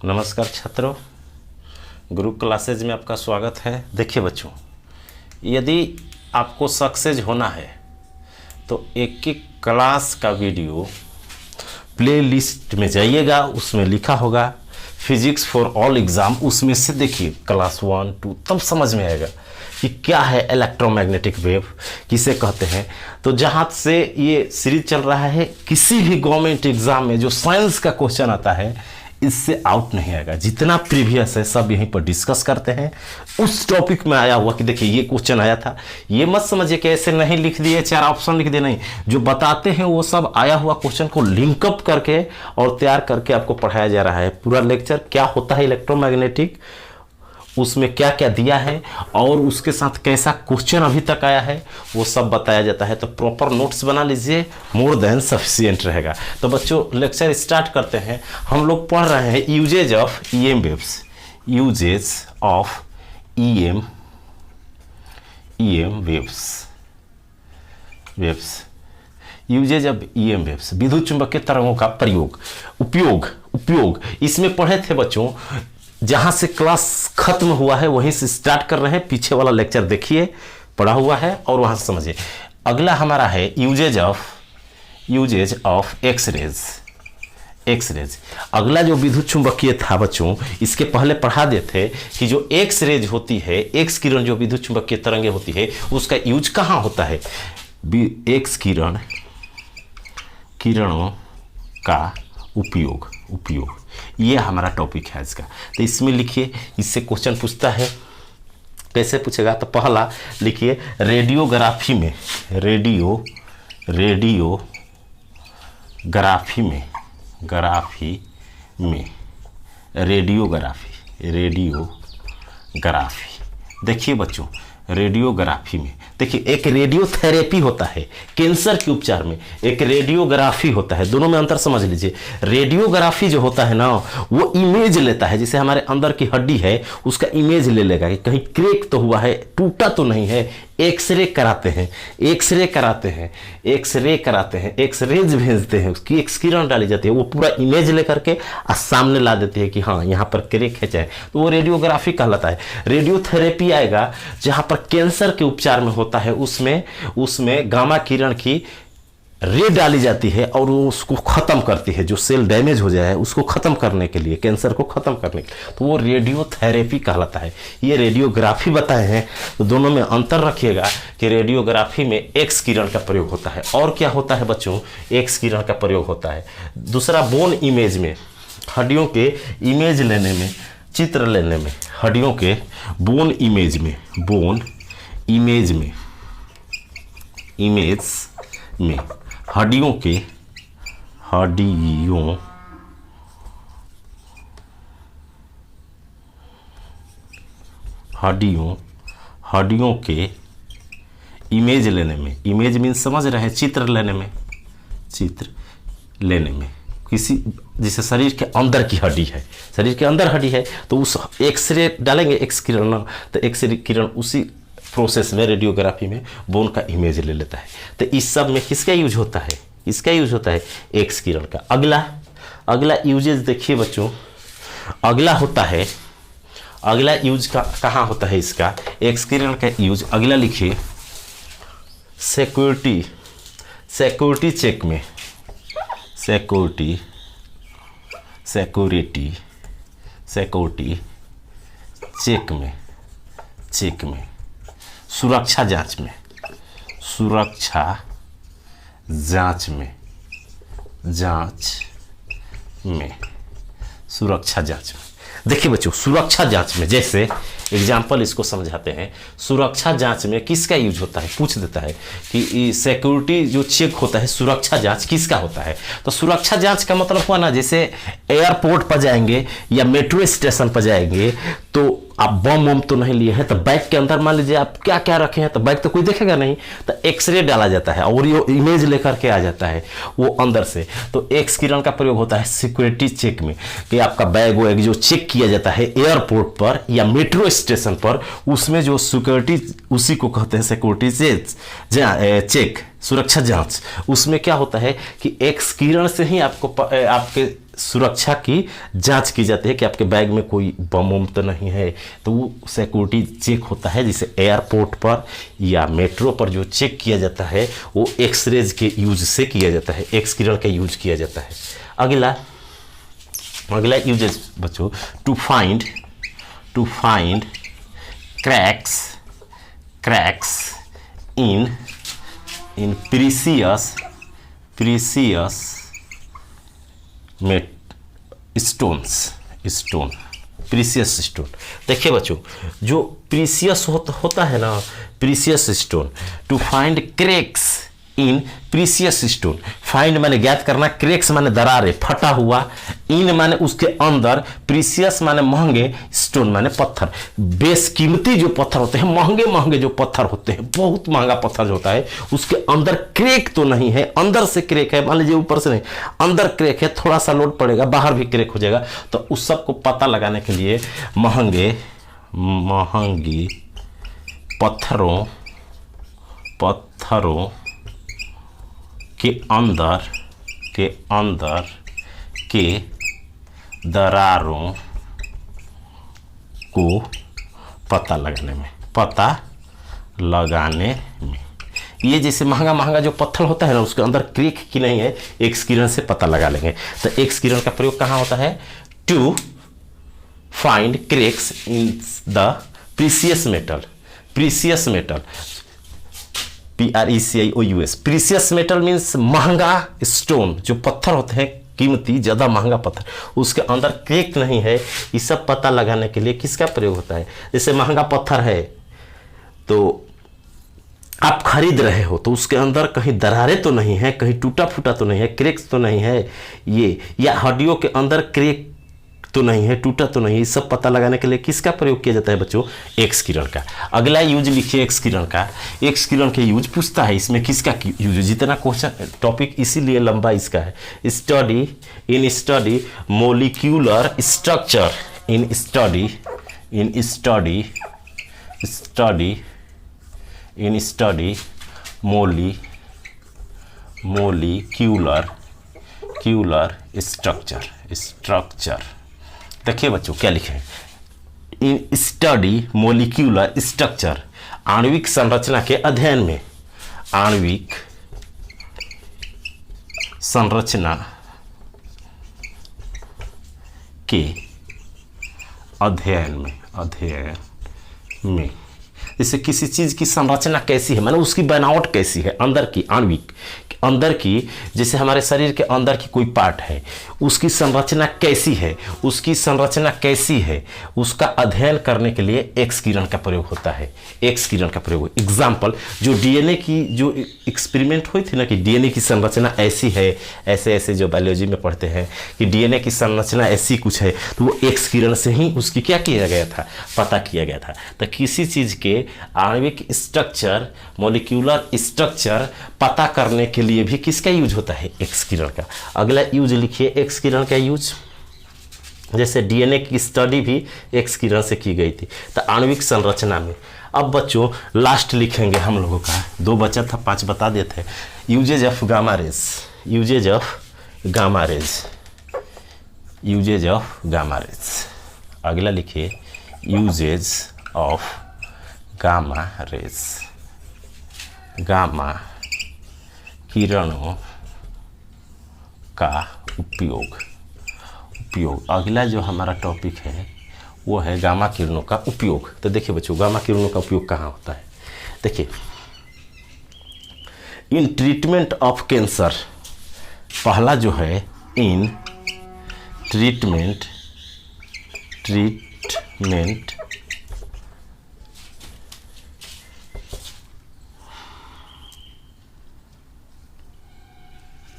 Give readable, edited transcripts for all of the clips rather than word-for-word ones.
नमस्कार छात्रों, गुरु क्लासेज में आपका स्वागत है। देखिए बच्चों, यदि आपको सक्सेस होना है तो एक एक क्लास का वीडियो प्लेलिस्ट में जाइएगा, उसमें लिखा होगा फिजिक्स फॉर ऑल एग्ज़ाम। उसमें से देखिए क्लास 1, 2, तब समझ में आएगा कि क्या है इलेक्ट्रोमैग्नेटिक वेव, किसे कहते हैं। तो जहाँ से ये सीरीज चल रहा है, किसी भी गवर्नमेंट एग्जाम में जो साइंस का क्वेश्चन आता है इससे आउट नहीं आएगा। जितना प्रीवियस है सब यहीं पर डिस्कस करते हैं। उस टॉपिक में आया हुआ कि देखिए ये क्वेश्चन आया था, ये मत समझिए कि ऐसे नहीं लिख दिए, 4 ऑप्शन लिख दिए, नहीं। जो बताते हैं वो सब आया हुआ क्वेश्चन को लिंकअप करके और तैयार करके आपको पढ़ाया जा रहा है। पूरा लेक्चर क्या होता है इलेक्ट्रोमैग्नेटिक, उसमें क्या क्या दिया है और उसके साथ कैसा क्वेश्चन अभी तक आया है, वो सब बताया जाता है। तो प्रॉपर नोट्स बना लीजिए, मोर देन सफिशिएंट रहेगा। तो बच्चों लेक्चर स्टार्ट करते हैं। हम लोग पढ़ रहे हैं uses of EM waves, uses of EM waves, uses of EM waves, विद्युत चुंबकीय तरंगों का प्रयोग, उपयोग। इसमें पढ़े थे बच्चों, जहां से क्लास खत्म हुआ है वहीं से स्टार्ट कर रहे हैं। पीछे वाला लेक्चर देखिए, पढ़ा हुआ है और वहां से समझिए। अगला हमारा है यूजेज ऑफ एक्सरेज। अगला जो विद्युत चुंबकीय था बच्चों, इसके पहले पढ़ा देते कि जो एक्स रेज होती है, एक्स किरण जो विद्युत चुंबकीय तरंगे होती है, उसका यूज कहाँ होता है। एक्स किरणों का उपयोग, ये हमारा टॉपिक है इसका। तो इसमें लिखिए, इससे क्वेश्चन पूछता है। कैसे पूछेगा, तो पहला लिखिए रेडियोग्राफी में, रेडियोग्राफी। देखिए बच्चों, रेडियोग्राफी में देखिए एक रेडियोथेरेपी होता है कैंसर के उपचार में, एक रेडियोग्राफी होता है। दोनों में अंतर समझ लीजिए। रेडियोग्राफी जो होता है ना, वो इमेज लेता है, जैसे हमारे अंदर की हड्डी है उसका इमेज ले लेगा कि कहीं क्रैक तो हुआ है, टूटा तो नहीं है। एक्सरे कराते हैं, एक्सरेज भेजते हैं, उसकी एक्स किरण डाली जाती है, वो पूरा इमेज लेकर के सामने ला देती है कि हाँ यहाँ पर क्रैक है चाहे, तो वो रेडियोग्राफी कहलाता है। रेडियोथेरेपी आएगा जहाँ पर कैंसर के उपचार में होता है, उसमें गामा किरण की रे डाली जाती है और वो उसको ख़त्म करती है, जो सेल डैमेज हो जाए उसको ख़त्म करने के लिए, कैंसर को ख़त्म करने के लिए, तो वो रेडियोथेरेपी कहलाता है। ये रेडियोग्राफी बताए हैं, तो दोनों में अंतर रखिएगा कि रेडियोग्राफी में एक्स किरण का प्रयोग होता है। और क्या होता है बच्चों, एक्स किरण का प्रयोग होता है। दूसरा बोन इमेज में, हड्डियों के इमेज लेने में, चित्र लेने में, हड्डियों के बोन इमेज में हड्डियों के इमेज लेने में, इमेज मीन समझ रहे हैं, चित्र लेने में किसी, जैसे शरीर के अंदर की हड्डी है, शरीर के अंदर हड्डी है तो उस एक्सरे डालेंगे, एक्स किरण, तो एक्सरे किरण उसी प्रोसेस में, रेडियोग्राफी में बोन का इमेज ले लेता है। तो इस सब में किसका यूज होता है, इसका यूज होता है एक्स किरण का। अगला यूजेज देखिए बच्चों, अगला यूज कहाँ होता है इसका, एक्स किरण का यूज। अगला लिखिए सिक्योरिटी चेक में, सिक्योरिटी चेक में, सुरक्षा जांच में, देखिए बच्चों, सुरक्षा जांच में, जैसे एग्जाम्पल इसको समझाते हैं। सुरक्षा जांच में किसका यूज होता है, पूछ देता है कि सिक्योरिटी जो चेक होता है, सुरक्षा जांच किसका होता है। तो सुरक्षा जांच का मतलब हुआ ना, जैसे एयरपोर्ट पर जाएंगे या मेट्रो स्टेशन पर जाएंगे तो आप बम तो नहीं लिए हैं, तो बैग के अंदर मान लीजिए आप क्या क्या रखे हैं, तो बैग तो कोई देखेगा नहीं, तो एक्सरे डाला जाता है और ये इमेज लेकर के आ जाता है वो अंदर से। तो एक्स किरण का प्रयोग होता है सिक्योरिटी चेक में, कि आपका बैग जो चेक किया जाता है एयरपोर्ट पर या मेट्रो स्टेशन पर, उसमें जो सिक्योरिटी, उसी को कहते हैं सिक्योरिटी चेक, सुरक्षा जांच। उसमें क्या होता है कि एक्स किरण से ही आपको आपके सुरक्षा की जांच की जाती है कि आपके बैग में कोई बम वम तो नहीं है, तो वो सिक्योरिटी चेक होता है। जिसे एयरपोर्ट पर या मेट्रो पर जो चेक किया जाता है वो एक्सरेज के यूज से किया जाता है, एक्स किरण का यूज किया जाता है। अगला यूजेस बच्चों, to find cracks in precious precious stone. देखिए बच्चों, जो प्रीसियस होता है ना, precious stone, to find cracks in precious stone. Find माने ज्ञात करना, क्रैक्स माने दरारें, फटा हुआ, इन माने उसके अंदर, प्रीसियस माने महंगे, स्टोन माने पत्थर, बेशकीमती जो पत्थर होते हैं, महंगे जो पत्थर होते हैं, बहुत महंगा पत्थर जो होता है, उसके अंदर क्रैक तो नहीं है, अंदर से क्रैक है, मान लीजिए ऊपर से नहीं, अंदर क्रैक है, थोड़ा सा लोड पड़ेगा, बाहर भी क्रैक हो जाएगा। तो उस सब को पता लगाने के लिए महंगी पत्थरों के अंदर के दरारों को पता लगाने में ये जैसे महंगा जो पत्थर होता है ना, उसके अंदर क्रैक की नहीं है, एक्स किरण से पता लगा लेंगे। तो एक्स किरण का प्रयोग कहाँ होता है? To find cracks in the precious metal PRECIOUS। Precious metal means महंगा स्टोन, जो पत्थर होते हैं कीमती, ज़्यादा महंगा पत्थर, उसके अंदर क्रैक नहीं है। ये सब पता लगाने के लिए किसका प्रयोग होता है? जैसे महंगा पत्थर है तो आप खरीद रहे हो, तो उसके अंदर कहीं दरारें तो नहीं है, कहीं टूटा फूटा तो नहीं है, क्रैक्स तो नहीं है, ये या हड्डियों के अंदर क्रैक तो नहीं है, टूटा तो नहीं है। सब पता लगाने के लिए किसका प्रयोग किया जाता है बच्चों? एक्स किरण का। अगला यूज लिखिए एक्स किरण का। एक्स किरण के यूज पूछता है, इसमें किसका यूज? जितना क्वेश्चन टॉपिक इसीलिए लंबा इसका है। Study molecular structure molecular structure. देखिए बच्चों क्या लिखे हैं, इन स्टडी मोलिक्यूलर स्ट्रक्चर, आणविक संरचना के अध्ययन में, आणविक संरचना के अध्ययन में जैसे किसी चीज की संरचना कैसी है, माने उसकी बनावट कैसी है, अंदर की, आणविक अंदर की, जैसे हमारे शरीर के अंदर की कोई पार्ट है, उसकी संरचना कैसी है, उसका अध्ययन करने के लिए एक्स किरण का प्रयोग होता है। एक्स किरण का प्रयोग, एग्जाम्पल, जो डीएनए की जो एक्सपेरिमेंट हुई थी ना कि डीएनए की संरचना ऐसी है, ऐसे जो बायोलॉजी में पढ़ते हैं कि डीएनए की संरचना ऐसी कुछ है, तो वो एक्स किरण से ही उसकी क्या किया गया था? पता किया गया था। तो किसी चीज के आणविक स्ट्रक्चर, मॉलिक्यूलर स्ट्रक्चर पता करने के लिए भी किसका यूज होता है? एक्स किरण का। अगला यूज लिखिए एक्स किरण का यूज, जैसे डीएनए की स्टडी भी एक्स किरण से की गई थी, तो आणविक संरचना में। अब बच्चों लास्ट लिखेंगे हम लोगों का, 2 बचा था, 5 बता देते हैं। Uses of gamma rays. अगला लिखिए uses of gamma rays, gamma किरणों का उपयोग। अगला जो हमारा टॉपिक है वो है गामा किरणों का उपयोग। तो देखिए बच्चों, गामा किरणों का उपयोग कहाँ होता है? देखिए, इन ट्रीटमेंट ऑफ कैंसर, पहला जो है in treatment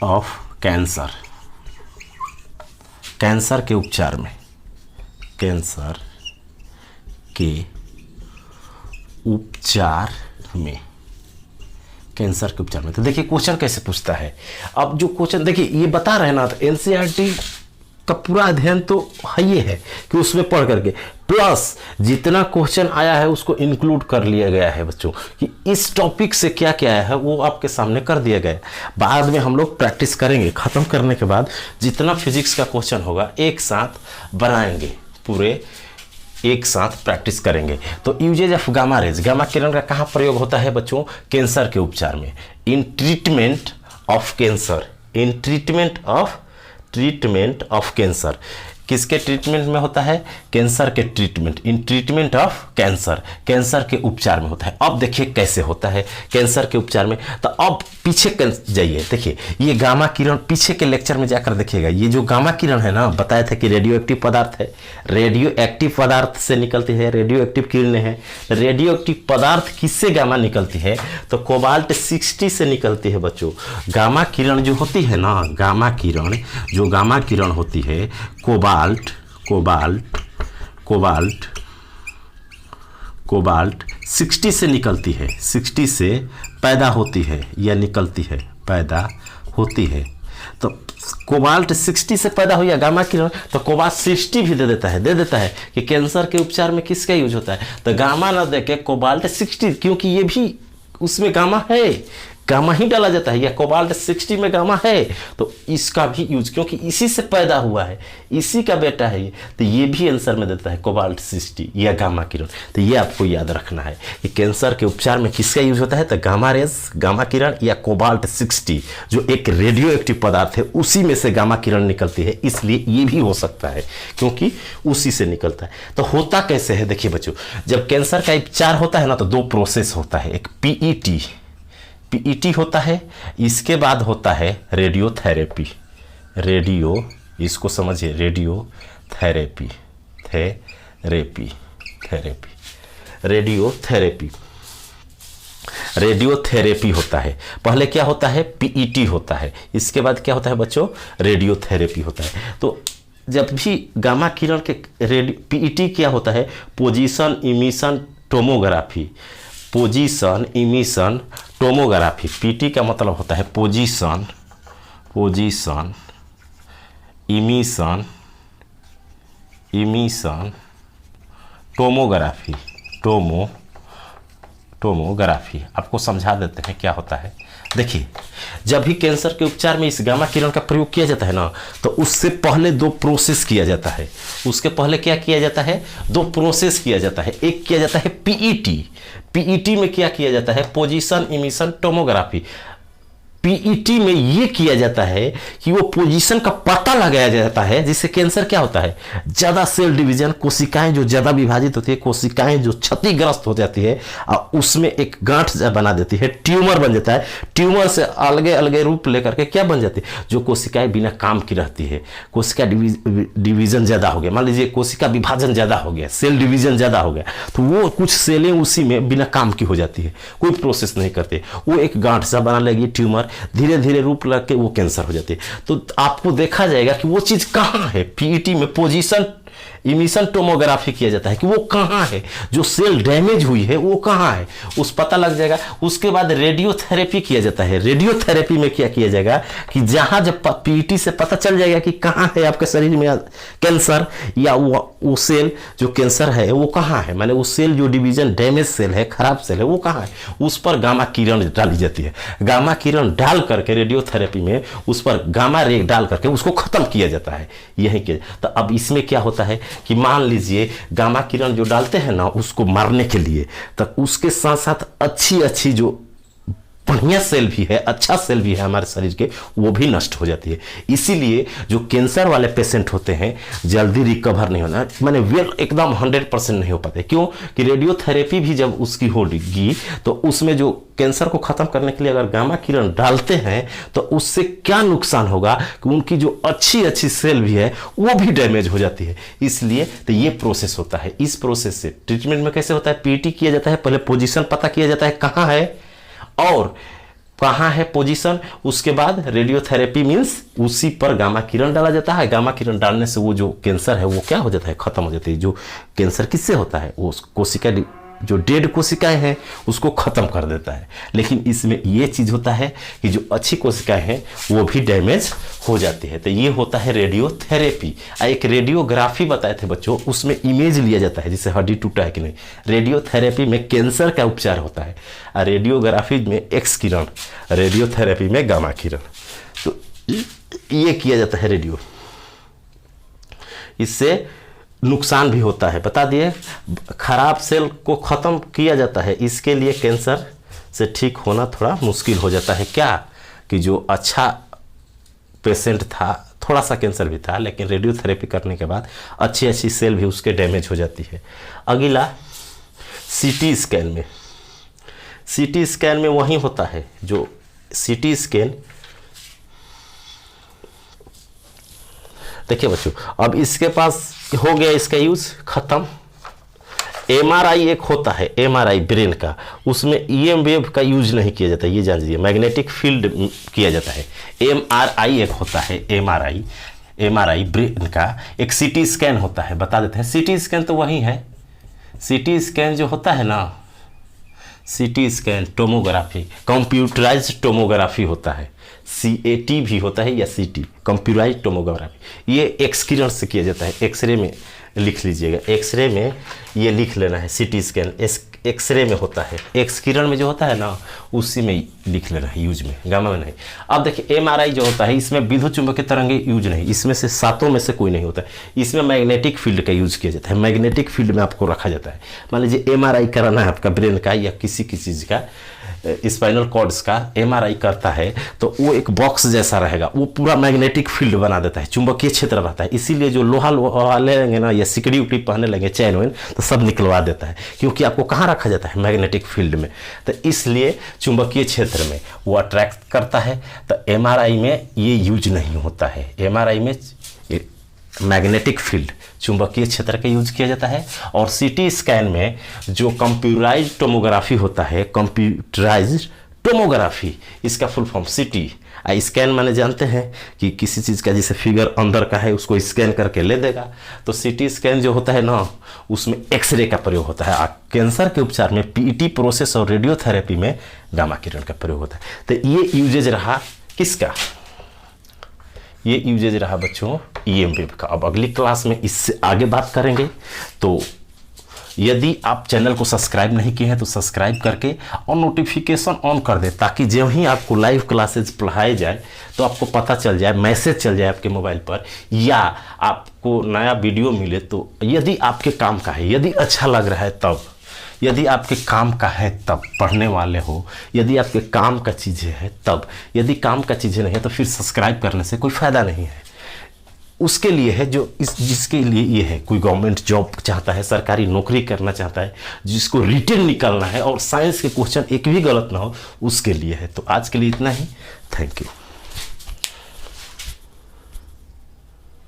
of cancer, cancer के उपचार में, कैंसर के उपचार में। तो देखिए क्वेश्चन कैसे पूछता है। अब जो क्वेश्चन देखिए ये बता रहे हैं ना, तो एनसीईआरटी का पूरा अध्ययन तो है ये है कि उसमें पढ़ करके प्लस जितना क्वेश्चन आया है उसको इंक्लूड कर लिया गया है बच्चों, कि इस टॉपिक से क्या क्या आया है वो आपके सामने कर दिया गया है। बाद में हम लोग प्रैक्टिस करेंगे, ख़त्म करने के बाद जितना फिजिक्स का क्वेश्चन होगा एक साथ बनाएंगे, पूरे एक साथ प्रैक्टिस करेंगे। तो usages of gamma rays, gamma किरण का कहाँ प्रयोग होता है बच्चों? कैंसर के उपचार में, in treatment of cancer, in treatment of cancer. किसके ट्रीटमेंट में होता है? कैंसर के treatment, in treatment of cancer, cancer के उपचार में होता है। अब देखिए कैसे होता है कैंसर के उपचार में। तो अब पीछे जाइए, देखिए ये गामा किरण पीछे के लेक्चर में जाकर देखिएगा। ये जो गामा किरण है ना, बताया था कि रेडियो एक्टिव पदार्थ है, रेडियो एक्टिव पदार्थ से निकलती है, रेडियो एक्टिव किरणें हैं। रेडियो एक्टिव पदार्थ किससे गामा निकलती है? तो कोबाल्ट 60 से निकलती है बच्चों। गामा किरण जो होती है ना, गामा किरण, जो गामा किरण होती है कोबाल्ट 60 से निकलती है, 60 से पैदा होती है या निकलती है, पैदा होती है। तो कोबाल्ट 60 से पैदा हुई गामा किरण, तो कोबाल्ट 60 भी दे देता है कि कैंसर के उपचार में किसका यूज होता है? तो गामा ना देके कोबाल्ट 60, क्योंकि ये भी उसमें गामा है, गामा ही डाला जाता है, या कोबाल्ट 60 में गामा है, तो इसका भी यूज, क्योंकि इसी से पैदा हुआ है, इसी का बेटा है ये, तो ये भी आंसर में देता है कोबाल्ट 60 या गामा किरण। तो ये आपको याद रखना है कि कैंसर के उपचार में किसका यूज होता है? तो गामा रेज, गामा किरण या कोबाल्ट 60, जो एक रेडियो एक्टिव पदार्थ है उसी में से गामा किरण निकलती है, इसलिए ये भी हो सकता है क्योंकि उसी से निकलता है। तो होता कैसे है देखिए बच्चों, जब कैंसर का उपचार होता है ना, तो दो प्रोसेस होता है, एक पीईटी होता है, इसके बाद होता है रेडियोथेरेपी। इसको समझिए, रेडियोथेरेपी होता है। पहले क्या होता है? पीईटी होता है, इसके बाद क्या होता है बच्चों? रेडियोथेरेपी होता है। तो जब भी गामा किरण के पीईटी क्या होता है? Position emission tomography, position emission tomography. PT का मतलब होता है पोजीशन इमिशन टोमोग्राफी। आपको समझा देते हैं क्या होता है। देखिए, जब भी कैंसर के उपचार में इस गामा किरण का प्रयोग किया जाता है ना, तो उससे पहले दो प्रोसेस किया जाता है। उसके पहले क्या किया जाता है? दो प्रोसेस किया जाता है। एक किया जाता है पीईटी में क्या किया जाता है? Position emission tomography. पीईटी में ये किया जाता है कि वो पोजीशन का पता लगाया जाता है, जिससे कैंसर क्या होता है? ज़्यादा सेल डिवीजन, कोशिकाएं जो ज़्यादा विभाजित होती है, कोशिकाएं जो क्षतिग्रस्त हो जाती है और उसमें एक गांठ बना देती है, ट्यूमर बन जाता है। ट्यूमर से अलगे अलगे रूप लेकर के क्या बन जाती है? जो कोशिकाएं बिना काम की रहती है, कोशिका डिवीजन ज़्यादा हो गया, मान लीजिए कोशिका विभाजन ज़्यादा हो गया, सेल डिवीजन ज़्यादा हो गया, तो वो कुछ सेलें उसी में बिना काम की हो जाती है, कोई प्रोसेस नहीं करते, वो एक गांठ सा बना लेगी ट्यूमर, धीरे धीरे रूप लग के वो कैंसर हो जाती है। तो आपको देखा जाएगा कि वो चीज़ कहाँ है। पीईटी में पोजीशन इमिशन टोमोग्राफी किया जाता है कि वो कहाँ है, जो सेल डैमेज हुई है वो कहाँ है, उस पता लग जाएगा। उसके बाद रेडियोथेरेपी किया जाता है। रेडियोथेरेपी में क्या किया जाएगा कि जहाँ जब पीईटी से पता चल जाएगा कि कहाँ है आपके शरीर में कैंसर, या वो सेल जो कैंसर है वो कहाँ है, माने वो सेल जो डिवीजन डैमेज सेल है, खराब सेल है, वो कहाँ है, उस पर गामा किरण डाली जाती है। गामा किरण डाल करके रेडियोथेरेपी में उस पर गामा रे डाल करके उसको खत्म किया जाता है। यही किया। तो अब इसमें क्या होता है कि मान लीजिए गामा किरण जो डालते हैं ना उसको मारने के लिए, तो उसके साथ साथ अच्छी जो बढ़िया सेल भी है, अच्छा सेल भी है हमारे शरीर के, वो भी नष्ट हो जाती है। इसीलिए जो कैंसर वाले पेशेंट होते हैं जल्दी रिकवर नहीं होना, माने वेल एकदम 100% नहीं हो पाते। क्यों कि रेडियोथेरेपी भी जब उसकी होगी तो उसमें जो कैंसर को खत्म करने के लिए अगर गामा किरण डालते हैं तो उससे क्या नुकसान होगा कि उनकी जो अच्छी सेल भी है वो भी डैमेज हो जाती है। इसलिए तो ये प्रोसेस होता है। इस प्रोसेस से ट्रीटमेंट में कैसे होता है? पीटी किया जाता है, पहले पोजीशन पता किया जाता है कहाँ है और कहाँ है पोजीशन, उसके बाद रेडियोथेरेपी मीन्स उसी पर गामा किरण डाला जाता है। गामा किरण डालने से वो जो कैंसर है वो क्या हो जाता है? खत्म हो जाती है। जो कैंसर किससे होता है? वो कोशिका जो डेड कोशिकाएं हैं उसको ख़त्म कर देता है। लेकिन इसमें ये चीज़ होता है कि जो अच्छी कोशिकाएं हैं वो भी डैमेज हो जाती है। तो ये होता है रेडियोथेरेपी। एक रेडियोग्राफी बताए थे बच्चों, उसमें इमेज लिया जाता है जिससे हड्डी टूटा है कि नहीं। रेडियोथेरेपी में कैंसर का उपचार होता है, और रेडियोग्राफी में एक्स किरण, रेडियोथेरेपी में गामा किरण। तो ये किया जाता है रेडियो। इससे नुकसान भी होता है, बता दिए। खराब सेल को ख़त्म किया जाता है, इसके लिए कैंसर से ठीक होना थोड़ा मुश्किल हो जाता है। क्या कि जो अच्छा पेशेंट था, थोड़ा सा कैंसर भी था, लेकिन रेडियोथेरेपी करने के बाद अच्छी अच्छी सेल भी उसके डैमेज हो जाती है। अगला सीटी स्कैन में, सीटी स्कैन में वही होता है जो सीटी स्कैन, देखिए बच्चों, अब इसके पास हो गया इसका यूज खत्म। एमआरआई एक होता है, एमआरआई ब्रेन का, उसमें ईएम वेव का यूज नहीं किया जाता, ये जान लीजिए, मैग्नेटिक फील्ड किया जाता है। एमआरआई एक होता है, एमआरआई ब्रेन का। एक सीटी स्कैन होता है, बता देते हैं। सीटी स्कैन तो वही है, सीटी स्कैन जो होता है ना, CT scan tomography, computerised tomography होता है। सीएटी भी होता है या सीटी, कंप्यूटराइज्ड टोमोग्राफी। ये एक्स किरण से किया जाता है, एक्सरे में लिख लीजिएगा, एक्सरे में ये लिख लेना है। सीटी स्कैन एक्सरे में होता है, एक्स किरण में जो होता है ना उसी में लिख लेना है, यूज में, गामा में नहीं। अब देखिए एमआरआई जो होता है इसमें विद्युत चुंबकीय तरंगे यूज नहीं, इसमें से सातों में से कोई नहीं होता है। इसमें मैग्नेटिक फील्ड का यूज किया जाता है, मैग्नेटिक फील्ड में आपको रखा जाता है। मान लीजिए एमआरआई कराना है आपका ब्रेन का या किसी चीज़ का, स्पाइनल कॉर्ड्स का एमआरआई करता है, तो वो एक बॉक्स जैसा रहेगा, वो पूरा मैग्नेटिक फील्ड बना देता है, चुंबकीय क्षेत्र रहता है। इसीलिए जो लोहा लेंगे ना या सिकड़ी उकड़ी पहनने लगे, चैन वैन, तो सब निकलवा देता है, क्योंकि आपको कहाँ रखा जाता है, मैग्नेटिक फील्ड में। तो इसलिए चुंबकीय क्षेत्र में वो अट्रैक्ट करता है। तो एमआरआई में ये यूज नहीं होता है, एमआरआई में मैग्नेटिक फील्ड, चुंबकीय क्षेत्र का यूज किया जाता है। और सीटी स्कैन में जो कंप्यूटराइज्ड टोमोग्राफी होता है, कंप्यूटराइज्ड टोमोग्राफी, इसका फुल फॉर्म सीटी। स्कैन माने जानते हैं कि किसी चीज़ का जैसे फिगर अंदर का है उसको स्कैन करके ले देगा। तो सीटी स्कैन जो होता है ना उसमें एक्सरे का प्रयोग होता है। कैंसर के उपचार में पीटी प्रोसेस और रेडियोथेरेपी में गामा किरण का प्रयोग होता है। तो ये यूजेज रहा किसका, ये यूजेज रहा बच्चों ईएम वेव का। अब अगली क्लास में इससे आगे बात करेंगे। तो यदि आप चैनल को सब्सक्राइब नहीं किए हैं तो सब्सक्राइब करके और नोटिफिकेशन ऑन कर दें, ताकि जब ही आपको लाइव क्लासेज पढ़ाए जाए तो आपको पता चल जाए, मैसेज चल जाए आपके मोबाइल पर, या आपको नया वीडियो मिले तो यदि आपके काम का है, यदि अच्छा लग रहा है तब, यदि आपके काम का है तब पढ़ने वाले हो, यदि आपके काम का चीज़ें है तब, यदि काम का चीज़ें नहीं है तो फिर सब्सक्राइब करने से कोई फ़ायदा नहीं है। उसके लिए है जो जिसके लिए ये है, कोई गवर्नमेंट जॉब चाहता है, सरकारी नौकरी करना चाहता है, जिसको रिटर्न निकालना है और साइंस के क्वेश्चन एक भी गलत ना हो, उसके लिए है। तो आज के लिए इतना ही, थैंक यू।